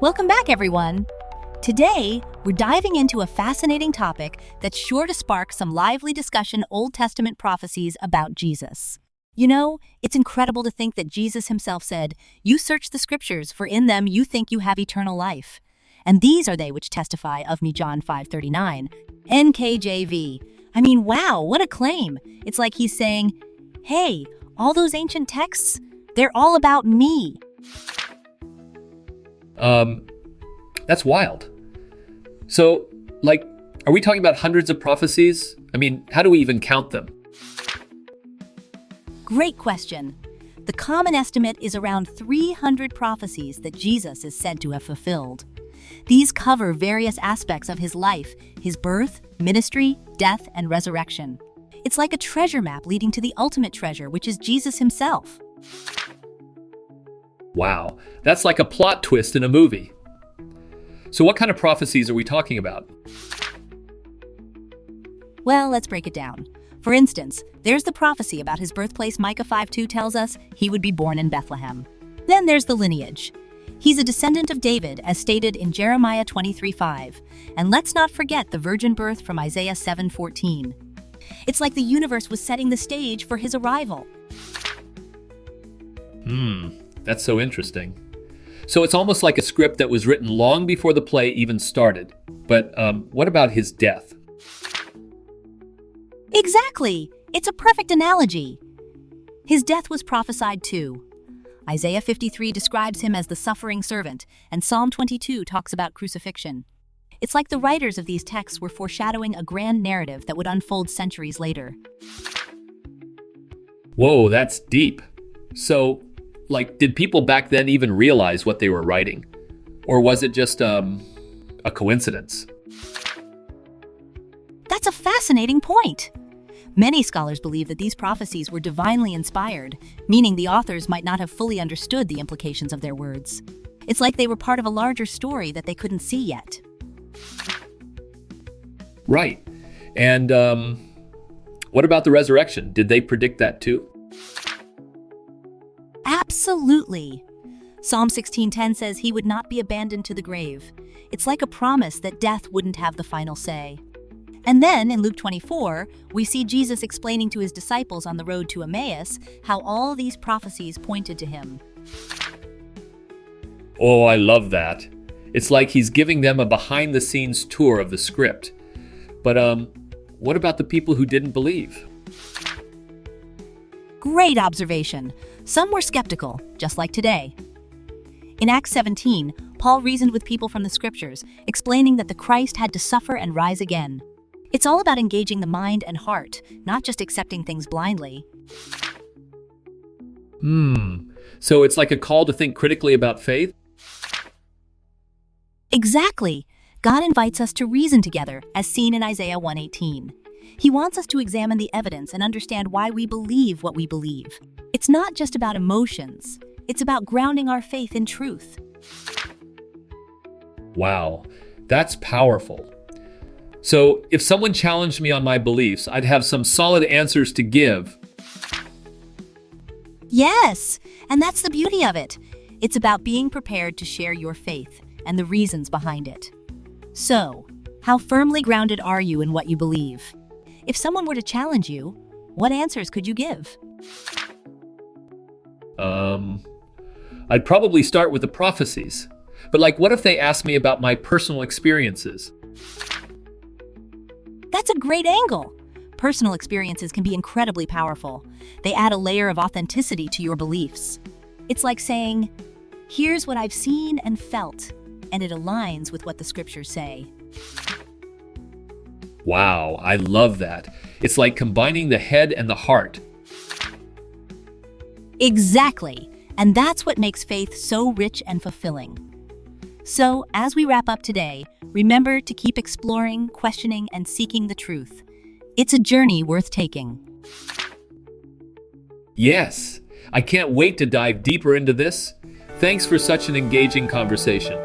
Welcome back, everyone. Today, we're diving into a fascinating topic that's sure to spark some lively discussion Old Testament prophecies about Jesus. You know, it's incredible to think that Jesus himself said, "You search the scriptures, for in them you think you have eternal life. And these are they which testify of me," John 5:39. NKJV. I mean, wow, what a claim. It's like he's saying, hey, all those ancient texts, they're all about me. That's wild. So, are we talking about hundreds of prophecies? I mean, how do we even count them? Great question. The common estimate is around 300 prophecies that Jesus is said to have fulfilled. These cover various aspects of his life, his birth, ministry, death, and resurrection. It's like a treasure map leading to the ultimate treasure, which is Jesus himself. Wow, that's like a plot twist in a movie. So what kind of prophecies are we talking about? Well, let's break it down. For instance, there's the prophecy about his birthplace. Micah 5:2 tells us he would be born in Bethlehem. Then there's the lineage. He's a descendant of David, as stated in Jeremiah 23:5. And let's not forget the virgin birth from Isaiah 7:14. It's like the universe was setting the stage for his arrival. That's so interesting. So it's almost like a script that was written long before the play even started. But what about his death? Exactly! It's a perfect analogy. His death was prophesied too. Isaiah 53 describes him as the suffering servant, and Psalm 22 talks about crucifixion. It's like the writers of these texts were foreshadowing a grand narrative that would unfold centuries later. Whoa, that's deep. So, did people back then even realize what they were writing? Or was it just a coincidence? That's a fascinating point. Many scholars believe that these prophecies were divinely inspired, meaning the authors might not have fully understood the implications of their words. It's like they were part of a larger story that they couldn't see yet. Right. And what about the resurrection? Did they predict that too? Absolutely. Psalm 16:10 says he would not be abandoned to the grave. It's like a promise that death wouldn't have the final say. And then in Luke 24, we see Jesus explaining to his disciples on the road to Emmaus how all these prophecies pointed to him. Oh, I love that. It's like he's giving them a behind-the-scenes tour of the script. But what about the people who didn't believe? Great observation. Some were skeptical, just like today. In Acts 17, Paul reasoned with people from the scriptures, explaining that the Christ had to suffer and rise again. It's all about engaging the mind and heart, not just accepting things blindly. So it's like a call to think critically about faith? Exactly. God invites us to reason together, as seen in Isaiah 1:18. He wants us to examine the evidence and understand why we believe what we believe. It's not just about emotions. It's about grounding our faith in truth. Wow, that's powerful. So if someone challenged me on my beliefs, I'd have some solid answers to give. Yes, and that's the beauty of it. It's about being prepared to share your faith and the reasons behind it. So, how firmly grounded are you in what you believe? If someone were to challenge you, what answers could you give? I'd probably start with the prophecies. But what if they asked me about my personal experiences? That's a great angle. Personal experiences can be incredibly powerful. They add a layer of authenticity to your beliefs. It's like saying, here's what I've seen and felt, and it aligns with what the scriptures say. Wow, I love that. It's like combining the head and the heart. Exactly. And that's what makes faith so rich and fulfilling. So, as we wrap up today, remember to keep exploring, questioning, and seeking the truth. It's a journey worth taking. Yes, I can't wait to dive deeper into this. Thanks for such an engaging conversation.